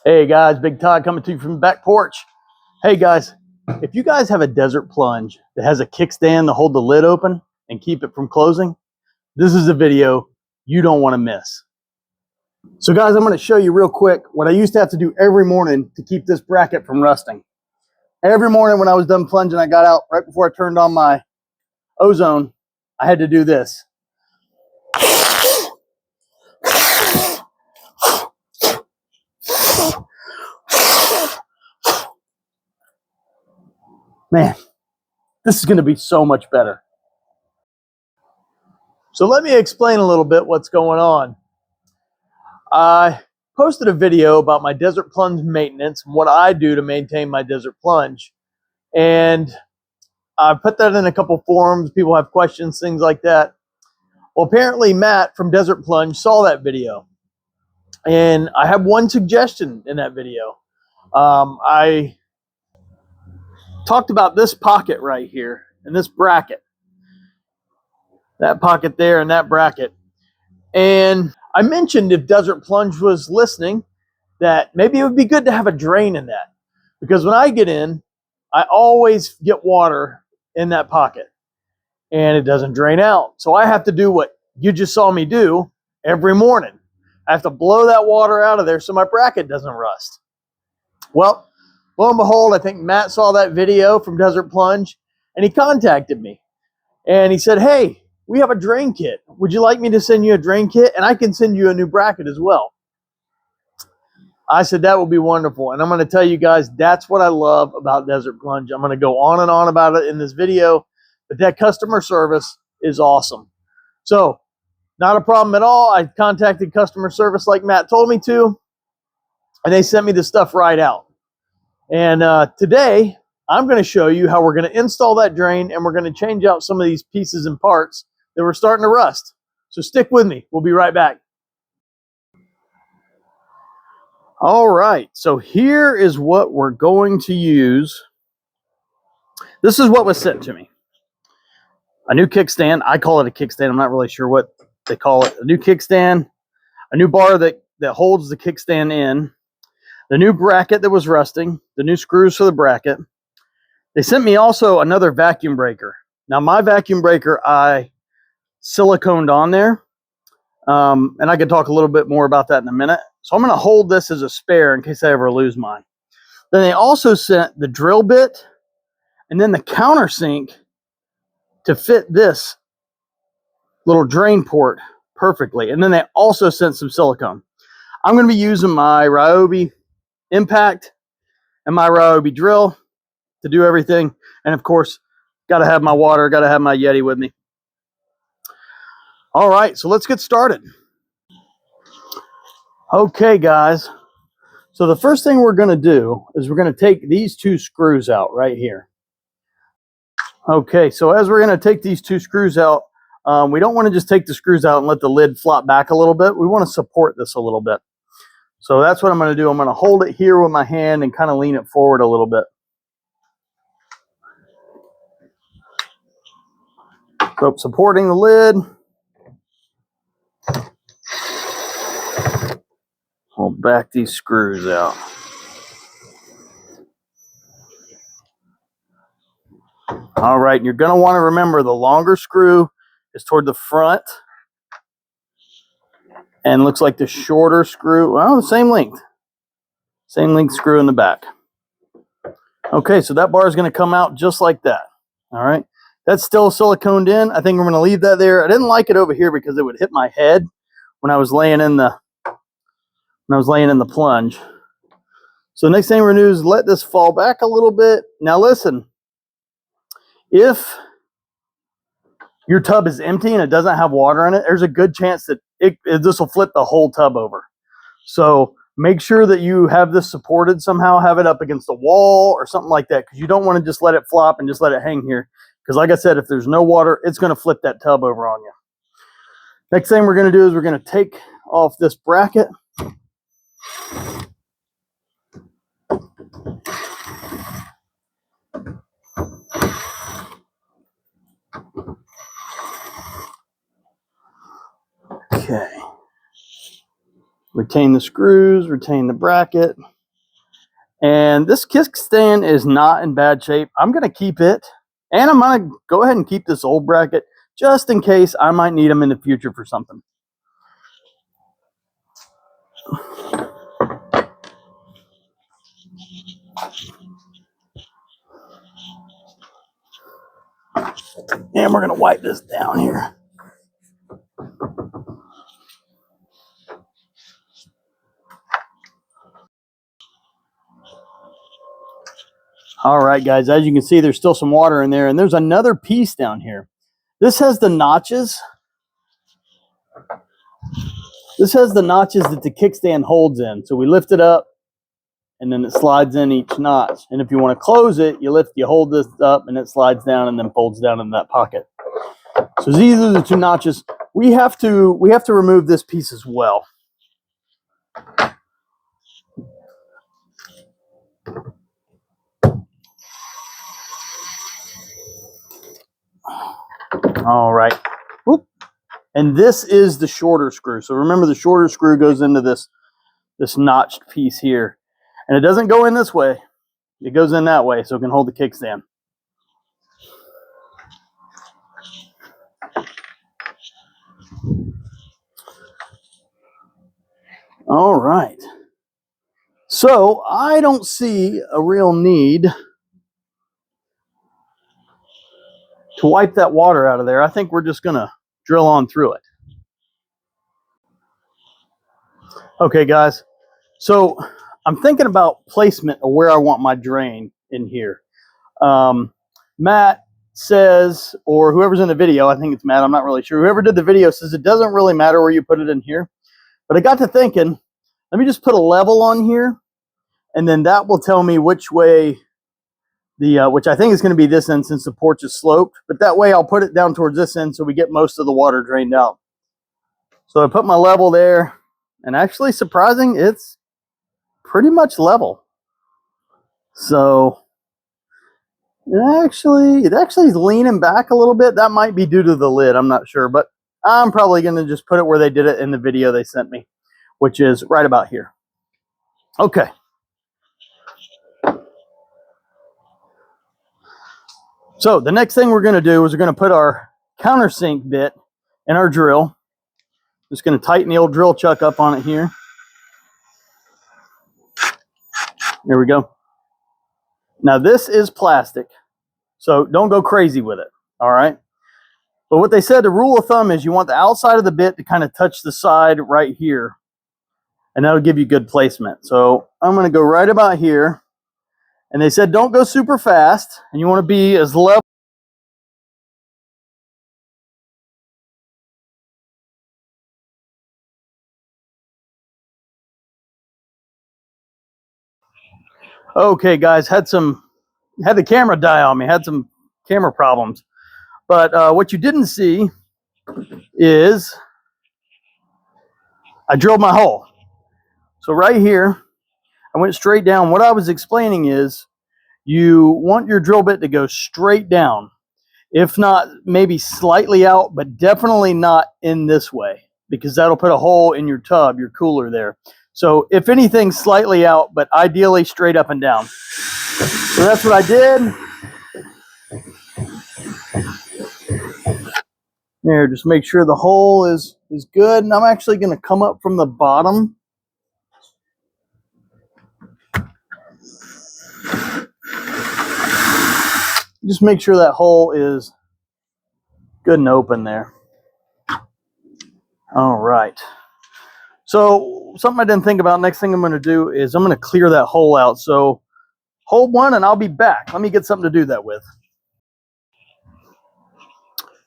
Hey guys, Big Todd coming to you from the back porch. Hey guys, if you guys have a Desert Plunge that has a kickstand to hold the lid open and keep it from closing, this is a video you don't want to miss. So guys, I'm going to show you real quick what I used to have to do every morning to keep this bracket from rusting. Every morning when I was done plunging, I got out right before I turned on my ozone, I had to do this. Man, this is going to be so much better. So let me explain a little bit what's going on. I posted a video about my Desert Plunge maintenance and what I do to maintain my Desert Plunge. And I put that in a couple forums. People have questions, things like that. Well, apparently Matt from Desert Plunge saw that video. And I have one suggestion in that video. I talked about this pocket right here and this bracket. That pocket there and that bracket. And I mentioned if Desert Plunge was listening, that maybe it would be good to have a drain in that. Because when I get in, I always get water in that pocket. And it doesn't drain out. So I have to do what you just saw me do every morning. I have to blow that water out of there so my bracket doesn't rust. Well, lo and behold, I think Matt saw that video from Desert Plunge, and he contacted me. And he said, hey, we have a drain kit. Would you like me to send you a drain kit? And I can send you a new bracket as well. I said, that would be wonderful. And I'm going to tell you guys, that's what I love about Desert Plunge. I'm going to go on and on about it in this video, but that customer service is awesome. So, not a problem at all. I contacted customer service like Matt told me to, and they sent me the stuff right out. And today, I'm going to show you how we're going to install that drain, and we're going to change out some of these pieces and parts that were starting to rust. So stick with me. We'll be right back. All right, so here is what we're going to use. This is what was sent to me. A new kickstand. I call it a kickstand. I'm not really sure what they call it. A new kickstand, a new bar that holds the kickstand in, the new bracket that was rusting, the new screws for the bracket. They sent me also another vacuum breaker. Now my vacuum breaker, I siliconed on there. And I can talk a little bit more about that in a minute. So I'm going to hold this as a spare in case I ever lose mine. Then they also sent the drill bit and then the countersink to fit this little drain port perfectly. And then they also sent some silicone. I'm going to be using my Ryobi Impact and my Ryobi drill to do everything. And of course, got to have my water, got to have my Yeti with me. All right, so let's get started. Okay, guys. So the first thing we're going to do is we're going to take these two screws out right here. Okay, so as we're going to take these two screws out, we don't want to just take the screws out and let the lid flop back a little bit. We want to support this a little bit. So that's what I'm going to do. I'm going to hold it here with my hand and kind of lean it forward a little bit. So supporting the lid. We'll back these screws out. All right, and you're going to want to remember the longer screw is toward the front. And looks like the shorter screw, well, the same length. Same length screw in the back. Okay, so that bar is going to come out just like that. All right, that's still siliconed in. I think we're going to leave that there. I didn't like it over here because it would hit my head when I was laying in the plunge. So the next thing we're going to do is let this fall back a little bit. Now listen, if your tub is empty and it doesn't have water in it, there's a good chance that this will flip the whole tub over. So make sure that you have this supported somehow, have it up against the wall or something like that, because you don't want to just let it flop and just let it hang here. Because like I said, if there's no water, it's going to flip that tub over on you. Next thing we're going to do is we're going to take off this bracket. Okay. Retain the screws, retain the bracket. And this kickstand is not in bad shape. I'm going to keep it. And I'm going to go ahead and keep this old bracket just in case I might need them in the future for something. And we're going to wipe this down here. All right, guys, as you can see, there's still some water in there, and there's another piece down here. This has the notches. This has the notches that the kickstand holds in. So we lift it up, and then it slides in each notch. And if you want to close it, you hold this up, and it slides down and then folds down in that pocket. So these are the two notches. We have to remove this piece as well. All right. Whoop. And this is the shorter screw. So remember, the shorter screw goes into this notched piece here. And it doesn't go in this way. It goes in that way so it can hold the kickstand. All right. So I don't see a real need to wipe that water out of there. I think we're just going to drill on through it. Okay, guys. So I'm thinking about placement of where I want my drain in here. Matt says, or whoever's in the video, I think it's Matt, I'm not really sure. Whoever did the video says it doesn't really matter where you put it in here. But I got to thinking, let me just put a level on here, and then that will tell me which way which I think is going to be this end since the porch is sloped. But that way I'll put it down towards this end so we get most of the water drained out. So I put my level there, and actually surprising, it's pretty much level. So it actually is leaning back a little bit. That might be due to the lid, I'm not sure, but I'm probably going to just put it where they did it in the video they sent me, which is right about here. Okay. So the next thing we're going to do is we're going to put our countersink bit in our drill. Just going to tighten the old drill chuck up on it here. There we go. Now this is plastic, so don't go crazy with it, all right? But what they said, the rule of thumb is you want the outside of the bit to kind of touch the side right here, and that'll give you good placement. So I'm going to go right about here, and they said don't go super fast, and you want to be as level. Okay, guys, had the camera die on me, had some camera problems. But what you didn't see is I drilled my hole. So right here, I went straight down. What I was explaining is you want your drill bit to go straight down. If not, maybe slightly out, but definitely not in this way, because that'll put a hole in your tub, your cooler there. So if anything, slightly out, but ideally straight up and down. So that's what I did. There, just make sure the hole is good. And I'm actually going to come up from the bottom. Just make sure that hole is good and open there. All right. So something I didn't think about, next thing I'm going to do is I'm going to clear that hole out. So hold one and I'll be back. Let me get something to do that with.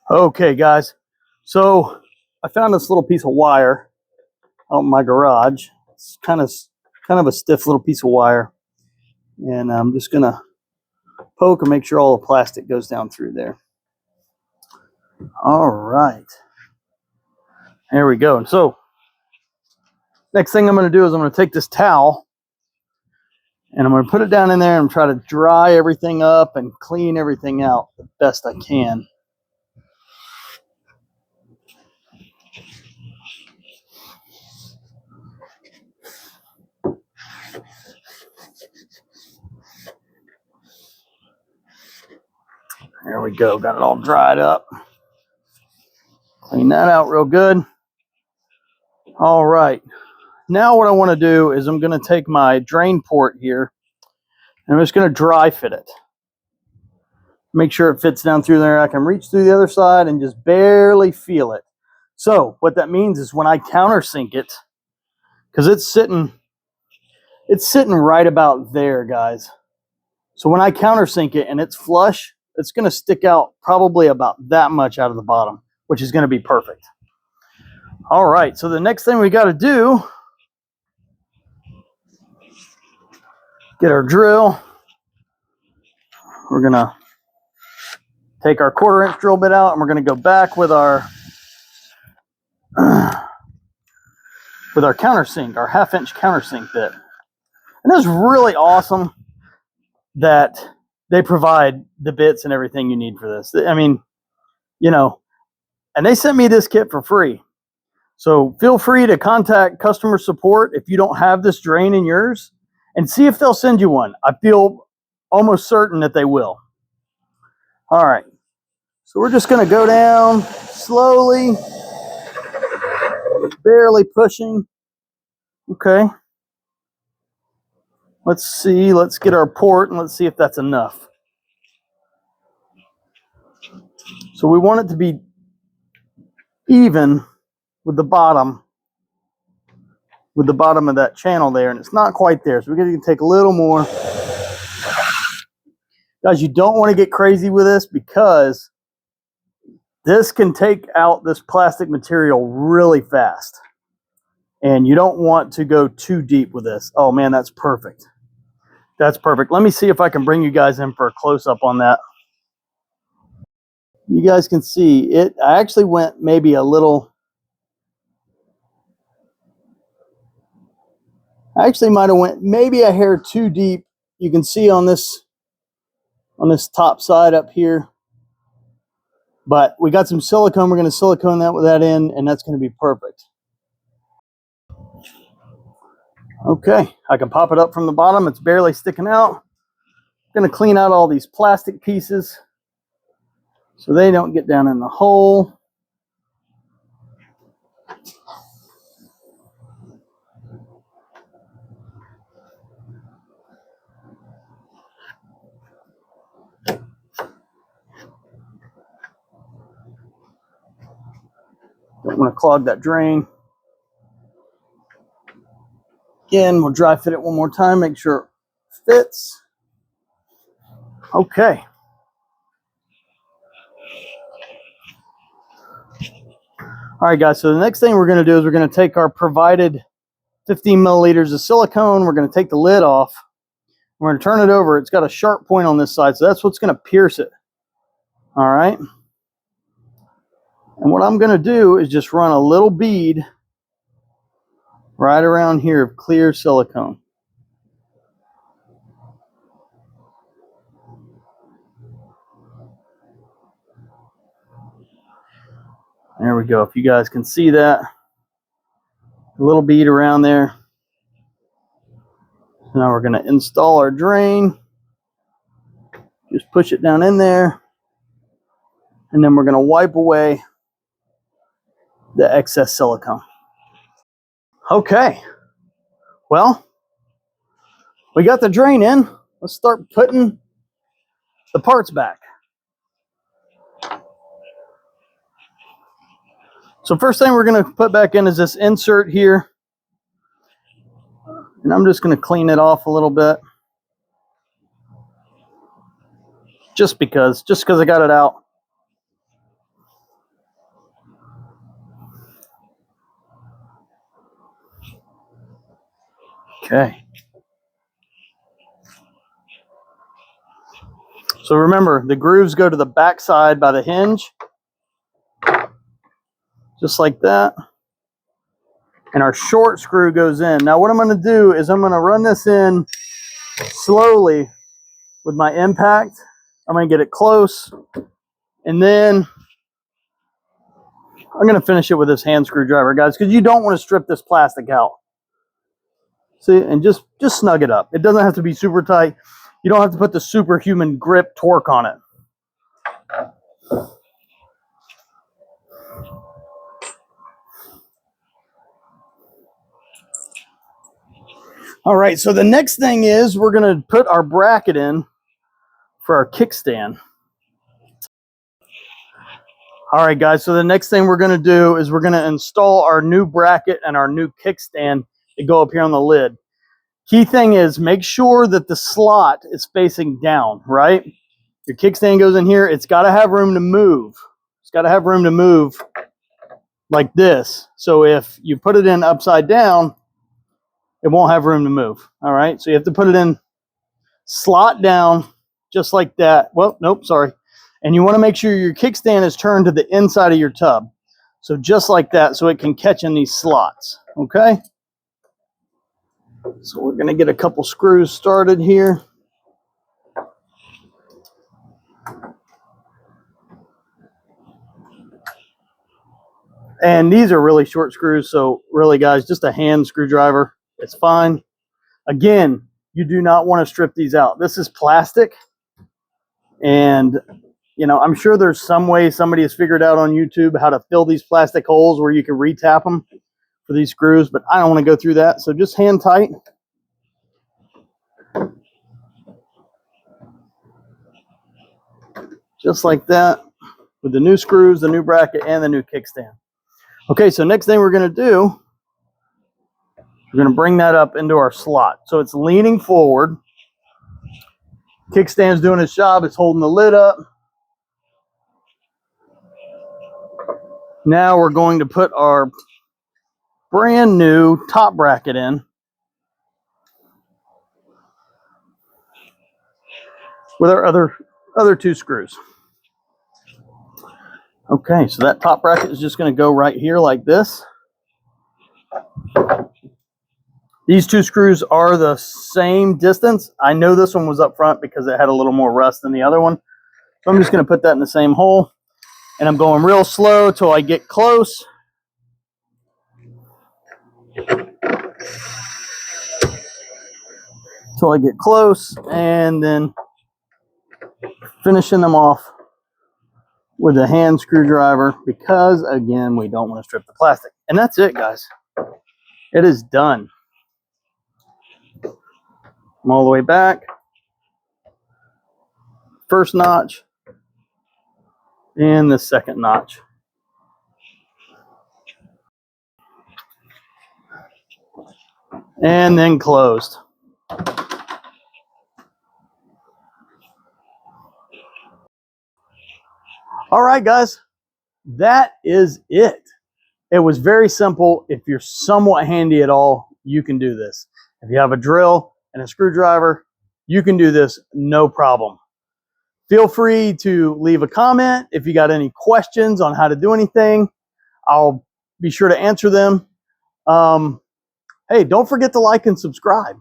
Okay, guys. So I found this little piece of wire out in my garage. It's kind of a stiff little piece of wire. And I'm just going to poke and make sure all the plastic goes down through there. All right. There we go. And so next thing I'm going to do is I'm going to take this towel and I'm going to put it down in there and try to dry everything up and clean everything out the best I can. There we go, got it all dried up. Clean that out real good. All right, now what I want to do is I'm going to take my drain port here and I'm just going to dry fit it. Make sure it fits down through there. I can reach through the other side and just barely feel it. So what that means is when I countersink it, because it's sitting right about there, guys. So when I countersink it and it's flush, it's going to stick out probably about that much out of the bottom, which is going to be perfect. All right, so the next thing we got to do, get our drill. We're going to take our 1/4 inch drill bit out and we're going to go back with our countersink, our 1/2 inch countersink bit. And it's really awesome that they provide the bits and everything you need for this. I mean, you know, and they sent me this kit for free. So feel free to contact customer support if you don't have this drain in yours and see if they'll send you one. I feel almost certain that they will. All right, so we're just going to go down slowly, barely pushing. Okay. Let's see, let's get our port and let's see if that's enough. So we want it to be even with the bottom of that channel there, and it's not quite there. So we're going to take a little more. Guys, you don't want to get crazy with this because this can take out this plastic material really fast. And you don't want to go too deep with this. Oh man, that's perfect. That's perfect. Let me see if I can bring you guys in for a close-up on that. You guys can see it. I actually went maybe a little. I actually might have went maybe a hair too deep. You can see on this top side up here. But we got some silicone. We're going to silicone that with that in, and that's going to be perfect. Okay, I can pop it up from the bottom. It's barely sticking out. I'm going to clean out all these plastic pieces so they don't get down in the hole. Don't want to clog that drain. Again, we'll dry fit it one more time, make sure it fits. Okay. All right, guys, so the next thing we're going to do is we're going to take our provided 15 milliliters of silicone. We're going to take the lid off. We're going to turn it over. It's got a sharp point on this side, so that's what's going to pierce it. All right. And what I'm going to do is just run a little bead right around here of clear silicone. There we go. If you guys can see that, a little bead around there. Now we're going to install our drain. Just push it down in there. And then we're going to wipe away the excess silicone. Okay. Well, we got the drain in. Let's start putting the parts back. So first thing we're going to put back in is this insert here. And I'm just going to clean it off a little bit. Just because I got it out. Okay. So remember, the grooves go to the back side by the hinge. Just like that. And our short screw goes in. Now what I'm going to do is I'm going to run this in slowly with my impact. I'm going to get it close. And then I'm going to finish it with this hand screwdriver, guys, because you don't want to strip this plastic out. See, and just snug it up. It doesn't have to be super tight. You don't have to put the superhuman grip torque on it. All right, so the next thing is we're going to put our bracket in for our kickstand. All right, guys, so the next thing we're going to do is we're going to install our new bracket and our new kickstand to go up here on the lid. Key thing is make sure that the slot is facing down, right? Your kickstand goes in here. It's got to have room to move. It's got to have room to move like this. So if you put it in upside down, it won't have room to move. All right, so you have to put it in slot down just like that. Well, nope, sorry. And you want to make sure your kickstand is turned to the inside of your tub. So just like that, so it can catch in these slots, okay? So we're going to get a couple screws started here. And these are really short screws, so really, guys, just a hand screwdriver, it's fine. Again, you do not want to strip these out. This is plastic, and you know, I'm sure there's some way somebody has figured out on YouTube how to fill these plastic holes where you can retap them for these screws, but I don't want to go through that. So just hand tight. Just like that with the new screws, the new bracket, and the new kickstand. Okay, so next thing we're going to do, we're going to bring that up into our slot. So it's leaning forward. Kickstand's doing its job. It's holding the lid up. Now we're going to put our brand new top bracket in with our other two screws. Okay, so that top bracket is just going to go right here like this. These two screws are the same distance. I know this one was up front because it had a little more rust than the other one. So I'm just going to put that in the same hole. And I'm going real slow till I get close. Till I get close, and then finishing them off with a hand screwdriver because, again, we don't want to strip the plastic. And that's it, guys. It is done. I'm all the way back. First notch and the second notch. And then closed. All right, guys, that is it. It was very simple. If you're somewhat handy at all, you can do this. If you have a drill and a screwdriver, you can do this, no problem. Feel free to leave a comment if you got any questions on how to do anything. I'll be sure to answer them. Hey, don't forget to like and subscribe.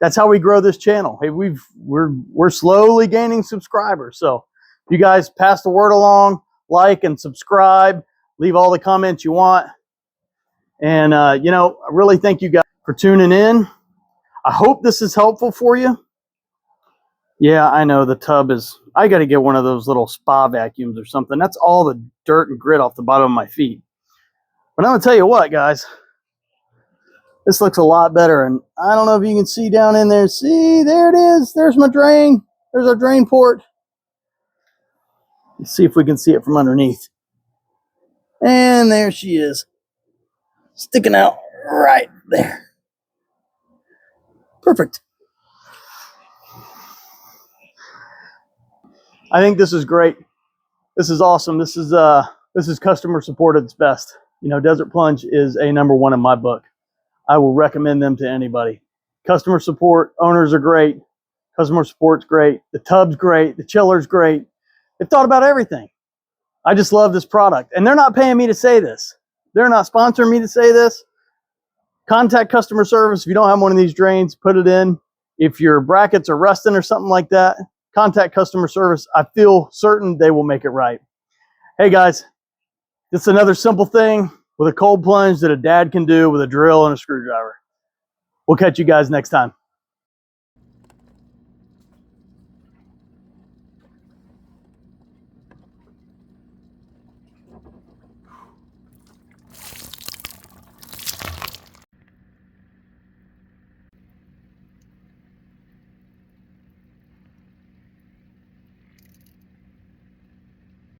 That's how we grow this channel. Hey, we're slowly gaining subscribers. So you guys pass the word along, like and subscribe, leave all the comments you want. And, you know, I really thank you guys for tuning in. I hope this is helpful for you. Yeah, I know the tub is, I got to get one of those little spa vacuums or something. That's all the dirt and grit off the bottom of my feet. But I'm going to tell you what, guys, this looks a lot better. And I don't know if you can see down in there. See, there it is. There's my drain. There's our drain port. Let's see if we can see it from underneath. And there she is, sticking out right there. Perfect. I think this is great. This is awesome. This is customer support at its best. You know, Desert Plunge is a #1 in my book. I will recommend them to anybody. Customer support, owners are great. Customer support's great. The tub's great. The chiller's great. They've thought about everything. I just love this product. And they're not paying me to say this. They're not sponsoring me to say this. Contact customer service. If you don't have one of these drains, put it in. If your brackets are rusting or something like that, contact customer service. I feel certain they will make it right. Hey guys, it's another simple thing with a cold plunge that a dad can do with a drill and a screwdriver. We'll catch you guys next time.